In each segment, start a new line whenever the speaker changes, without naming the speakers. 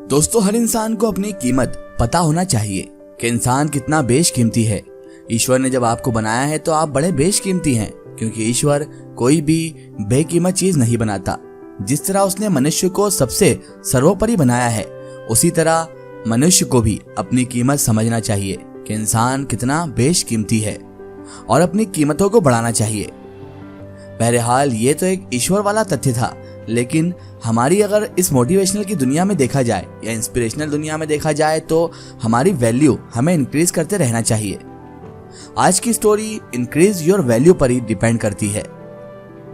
दोस्तों, हर इंसान को अपनी कीमत पता होना चाहिए कि इंसान कितना बेशकीमती है। ईश्वर ने जब आपको बनाया है तो आप बड़े बेशकीमती हैं, क्योंकि ईश्वर कोई भी बेकीमत चीज नहीं बनाता। जिस तरह उसने मनुष्य को सबसे सर्वोपरि बनाया है, उसी तरह मनुष्य को भी अपनी कीमत समझना चाहिए कि इंसान कितना बेशकीमती है और अपनी कीमतों को बढ़ाना चाहिए। बहरहाल ये तो एक ईश्वर वाला तथ्य था, लेकिन हमारी अगर इस मोटिवेशनल की दुनिया में देखा जाए या इंस्पिरेशनल दुनिया में देखा जाए तो हमारी वैल्यू हमें इंक्रीज करते रहना चाहिए। आज की स्टोरी इंक्रीज योर वैल्यू पर ही डिपेंड करती है।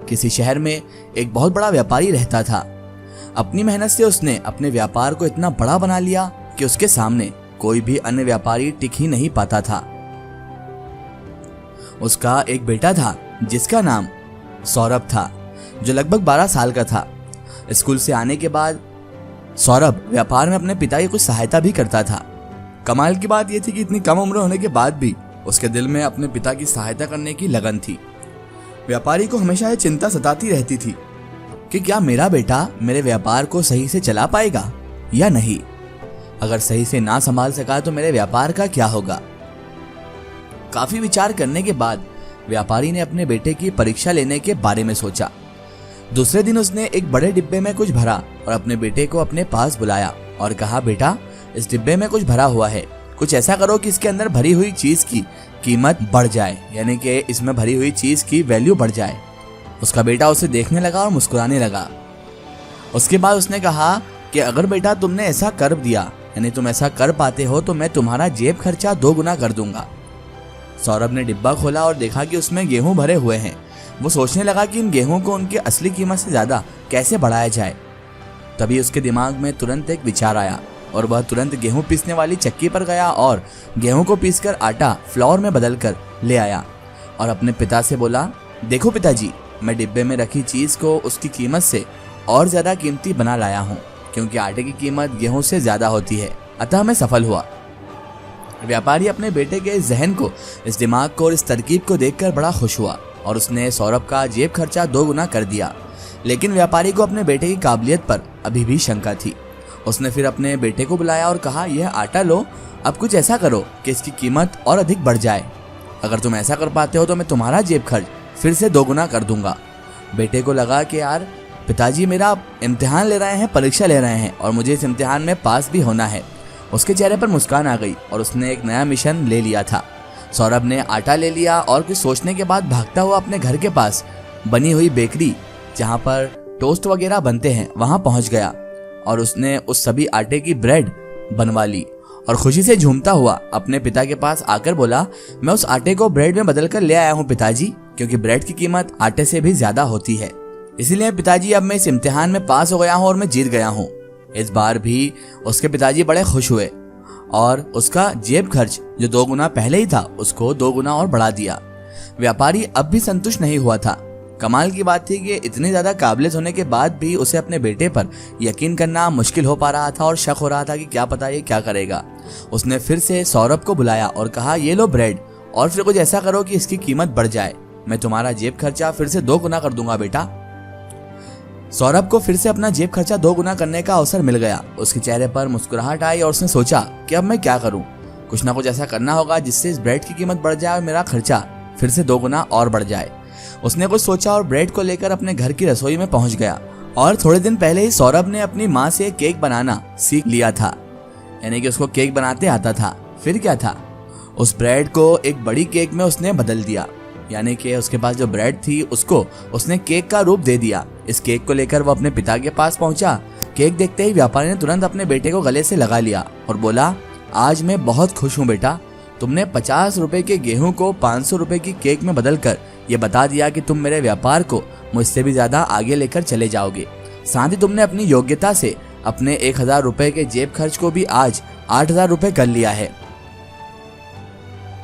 किसी शहर में एक बहुत बड़ा व्यापारी रहता था। अपनी मेहनत से उसने अपने व्यापार को इतना बड़ा बना लिया कि उसके सामने कोई भी अन्य व्यापारी टिक ही नहीं पाता था। उसका एक बेटा था जिसका नाम सौरभ था, जो लगभग 12 साल का था। स्कूल से आने के बाद सौरभ व्यापार में अपने पिता की कुछ सहायता भी करता था। कमाल की बात यह थी कि इतनी कम उम्र होने के बाद भी उसके दिल में अपने पिता की सहायता करने की लगन थी। व्यापारी को हमेशा यह चिंता सताती रहती थी कि क्या मेरा बेटा मेरे व्यापार को सही से चला पाएगा या नहीं। अगर सही से ना संभाल सका तो मेरे व्यापार का क्या होगा। काफी विचार करने के बाद व्यापारी ने अपने बेटे की परीक्षा लेने के बारे में सोचा। दूसरे दिन उसने एक बड़े डिब्बे में कुछ भरा और अपने बेटे को अपने पास बुलाया और कहा, बेटा, इस डिब्बे में कुछ भरा हुआ है, कुछ ऐसा करो कि इसके अंदर भरी हुई चीज की कीमत बढ़ जाए, यानी कि इसमें भरी हुई चीज की वैल्यू बढ़ जाए। उसका बेटा उसे देखने लगा और मुस्कुराने लगा। उसके बाद उसने कहा कि अगर बेटा तुमने ऐसा कर दिया, यानी तुम ऐसा कर पाते हो, तो मैं तुम्हारा जेब खर्चा 2 गुना कर दूंगा। सौरभ ने डिब्बा खोला और देखा कि उसमें गेहूं भरे हुए हैं। वो सोचने लगा कि इन गेहूं को उनकी असली कीमत से ज्यादा कैसे बढ़ाया जाए। तभी उसके दिमाग में तुरंत एक विचार आया और वह तुरंत गेहूं पीसने वाली चक्की पर गया और गेहूं को पीसकर आटा फ्लोर में बदलकर ले आया और अपने पिता से बोला, देखो पिताजी, मैं डिब्बे में रखी चीज को उसकी कीमत से और ज्यादा कीमती बना लाया हूँ, क्योंकि आटे की कीमत गेहूं से ज्यादा होती है। अतः मैं सफल हुआ। व्यापारी अपने बेटे के इस जहन को, इस दिमाग को और इस तरकीब को देखकर बड़ा खुश हुआ और उसने सौरभ का जेब खर्चा 2 गुना कर दिया। लेकिन व्यापारी को अपने बेटे की काबिलियत पर अभी भी शंका थी। उसने फिर अपने बेटे को बुलाया और कहा, यह आटा लो, अब कुछ ऐसा करो कि इसकी कीमत और अधिक बढ़ जाए। अगर तुम ऐसा कर पाते हो तो मैं तुम्हारा जेब खर्च फिर से 2 गुना कर दूंगा। बेटे को लगा कि यार, पिताजी मेरा इम्तिहान ले रहे हैं, परीक्षा ले रहे हैं और मुझे इस इम्तिहान में पास भी होना है। उसके चेहरे पर मुस्कान आ गई और उसने एक नया मिशन ले लिया था। सौरभ ने आटा ले लिया और कुछ सोचने के बाद भागता हुआ अपने घर के पास बनी हुई बेकरी, जहां पर टोस्ट वगैरह बनते हैं, वहां पहुंच गया और उसने उस सभी आटे की ब्रेड बनवा ली और खुशी से झूमता हुआ अपने पिता के पास आकर बोला, मैं उस आटे को ब्रेड में बदल कर ले आया हूँ पिताजी, क्योंकि ब्रेड की कीमत आटे से भी ज्यादा होती है। इसीलिए पिताजी, अब मैं इस इम्तिहान में पास हो गया हूँ और मैं जीत गया हूँ। इस बार भी उसके पिताजी बड़े खुश हुए और उसका जेब खर्च जो 2 गुना पहले ही था, उसको 2 गुना और बढ़ा दिया। व्यापारी अब भी संतुष्ट नहीं हुआ था। कमाल की बात थी कि इतनी ज्यादा काबिलियत होने के बाद भी उसे अपने बेटे पर यकीन करना मुश्किल हो पा रहा था और शक हो रहा था कि क्या पता ये क्या करेगा। उसने फिर से सौरभ को बुलाया और कहा, ये लो ब्रेड, और फिर कुछ ऐसा करो कि इसकी कीमत बढ़ जाए। मैं तुम्हारा जेब खर्चा फिर से 2 गुना कर दूंगा बेटा। सौरभ को फिर से अपना जेब खर्चा 2 गुना करने का अवसर मिल गया। उसके चेहरे पर मुस्कुराहट आई और उसने सोचा कि अब मैं क्या करूं, कुछ ना कुछ ऐसा करना होगा जिससे इस ब्रेड की कीमत बढ़ जाए और मेरा खर्चा फिर से 2 गुना और बढ़ जाए। उसने कुछ सोचा और ब्रेड को लेकर अपने घर की रसोई में पहुंच गया। और थोड़े दिन पहले ही सौरभ ने अपनी माँ से केक बनाना सीख लिया था, यानी कि उसको केक बनाते आता था। फिर क्या था, उस ब्रेड को एक बड़ी केक में उसने बदल दिया, यानी कि उसके पास जो ब्रेड थी उसको उसने केक का रूप दे दिया। इस केक को लेकर वो अपने पिता के पास पहुंचा। केक देखते ही व्यापारी ने तुरंत अपने बेटे को गले से लगा लिया और बोला, आज मैं बहुत खुश हूँ बेटा, तुमने 50 रुपए के गेहूं को 500 रुपए की केक में बदल कर ये बता दिया कि तुम मेरे व्यापार को मुझसे भी ज्यादा आगे लेकर चले जाओगे। साथ ही तुमने अपनी योग्यता से अपने 1000 रुपए के जेब खर्च को भी आज 8000 रुपए कर लिया है।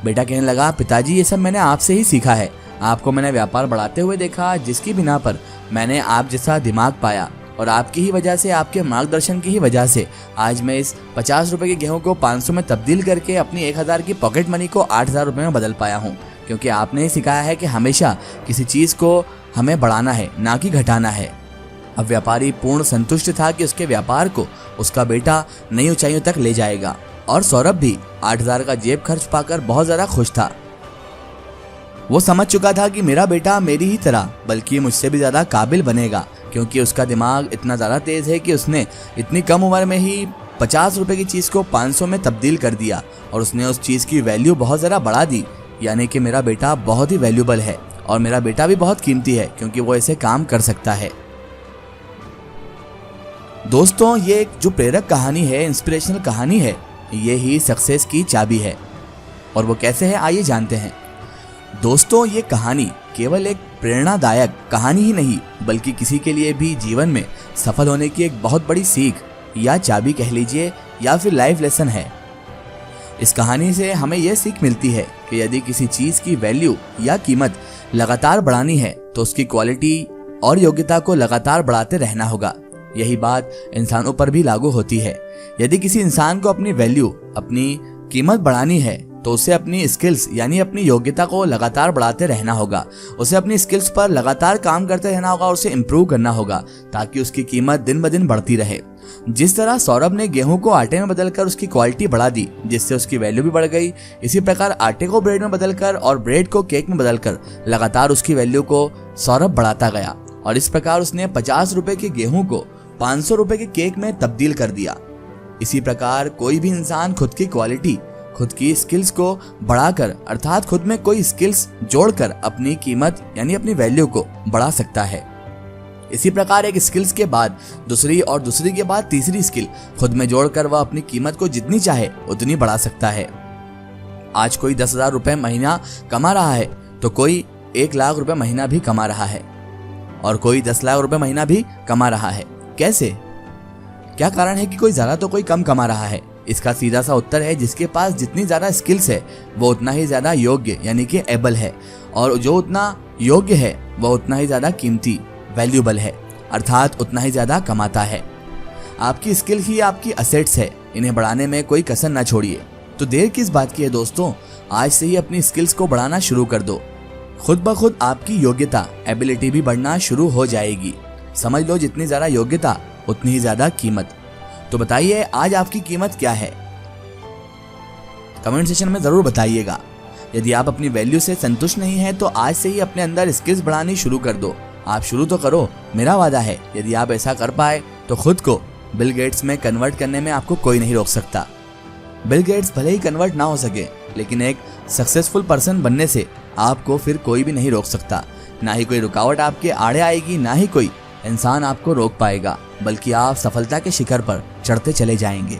बेटा कहने लगा, पिताजी, ये सब मैंने आपसे ही सीखा है। आपको मैंने व्यापार बढ़ाते हुए देखा, जिसकी बिना पर मैंने आप जैसा दिमाग पाया और आपकी ही वजह से, आपके मार्गदर्शन की ही वजह से आज मैं इस 50 रुपए के गेहूं को 500 में तब्दील करके अपनी 1000 की पॉकेट मनी को 8000 रुपए में बदल पाया हूं। क्योंकि आपने ही सिखाया है कि हमेशा किसी चीज को हमें बढ़ाना है, ना कि घटाना है। अब व्यापारी पूर्ण संतुष्ट था कि उसके व्यापार को उसका बेटा नई ऊंचाइयों तक ले जाएगा और सौरभ भी 8,000 का जेब खर्च पाकर बहुत ज़्यादा खुश था। वो समझ चुका था कि मेरा बेटा मेरी ही तरह बल्कि मुझसे भी ज़्यादा काबिल बनेगा, क्योंकि उसका दिमाग इतना ज़्यादा तेज़ है कि उसने इतनी कम उम्र में ही 50 रुपए की चीज़ को 500 में तब्दील कर दिया और उसने उस चीज़ की वैल्यू बहुत ज़्यादा बढ़ा दी। यानी कि मेरा बेटा बहुत ही वैल्यूबल है और मेरा बेटा भी बहुत कीमती है क्योंकि वो ऐसे काम कर सकता है। दोस्तों, ये एक जो प्रेरक कहानी है, इंस्पिरेशनल कहानी है, ये ही सक्सेस की चाबी है। और वो कैसे है, आइए जानते हैं। दोस्तों, ये कहानी केवल एक प्रेरणादायक कहानी ही नहीं बल्कि किसी के लिए भी जीवन में सफल होने की एक बहुत बड़ी सीख या चाबी कह लीजिए या फिर लाइफ लेसन है। इस कहानी से हमें यह सीख मिलती है कि यदि किसी चीज़ की वैल्यू या कीमत लगातार बढ़ानी है तो उसकी क्वालिटी और योग्यता को लगातार बढ़ाते रहना होगा। यही बात इंसानों पर भी लागू होती है। यदि किसी इंसान को अपनी वैल्यू, अपनी कीमत बढ़ानी है तो उसे अपनी स्किल्स यानी अपनी योग्यता को लगातार बढ़ाते रहना होगा। उसे अपनी स्किल्स पर लगातार काम करते रहना होगा और उसे इम्प्रूव करना होगा ताकि उसकी कीमत दिन ब दिन बढ़ती रहे। जिस तरह सौरभ ने गेहूं को आटे में बदलकर उसकी क्वालिटी बढ़ा दी जिससे उसकी वैल्यू भी बढ़ गई, इसी प्रकार आटे को ब्रेड में बदलकर और ब्रेड को केक में बदलकर लगातार उसकी वैल्यू को सौरभ बढ़ाता गया और इस प्रकार उसने 50 रुपए के गेहूं को 500 रुपए के केक में तब्दील कर दिया। इसी प्रकार कोई भी इंसान खुद की क्वालिटी, खुद की स्किल्स को बढ़ाकर अर्थात खुद में कोई स्किल्स जोड़कर अपनी कीमत यानी अपनी वैल्यू को बढ़ा सकता है। इसी प्रकार एक स्किल्स के बाद दूसरी और दूसरी के बाद तीसरी स्किल खुद में जोड़कर वह अपनी कीमत को जितनी चाहे उतनी बढ़ा सकता है। आज कोई 10,000 रुपए महीना कमा रहा है तो कोई 1 लाख रुपए महीना भी कमा रहा है और कोई 10 लाख रुपए महीना भी कमा रहा है। कैसे? क्या कारण है कि कोई ज्यादा तो कोई कम कमा रहा है? इसका सीधा सा उत्तर है, जिसके पास जितनी ज्यादा स्किल्स है वो उतना ही ज्यादा योग्य यानी कि एबल है और जो उतना योग्य है वह उतना ही ज्यादा कीमती, वैल्यूबल है, अर्थात उतना ही ज्यादा कमाता है। आपकी स्किल ही आपकी असेट्स है, इन्हें बढ़ाने में कोई कसर ना छोड़िए। तो देर किस बात की है दोस्तों, आज से ही अपनी स्किल्स को बढ़ाना शुरू कर दो। खुद ब खुद आपकी योग्यता, एबिलिटी भी बढ़ना शुरू हो जाएगी। समझ लो, जितनी ज्यादा योग्यता उतनी ही ज्यादा कीमत। तो बताइए आज आपकी कीमत क्या है? कमेंट सेक्शन में जरूर बताइएगा। यदि आप अपनी वैल्यू से संतुष्ट नहीं हैं तो आज से ही अपने अंदर स्किल्स बढ़ानी शुरू कर दो। आप शुरू तो करो, मेरा वादा है यदि आप ऐसा कर पाए तो खुद को बिल गेट्स में कन्वर्ट करने में आपको कोई नहीं रोक सकता। बिल गेट्स भले ही कन्वर्ट ना हो सके लेकिन एक सक्सेसफुल पर्सन बनने से आपको फिर कोई भी नहीं रोक सकता। ना ही कोई रुकावट आपके आड़े आएगी, ना ही कोई इंसान आपको रोक पाएगा, बल्कि आप सफलता के शिखर पर चढ़ते चले जाएंगे।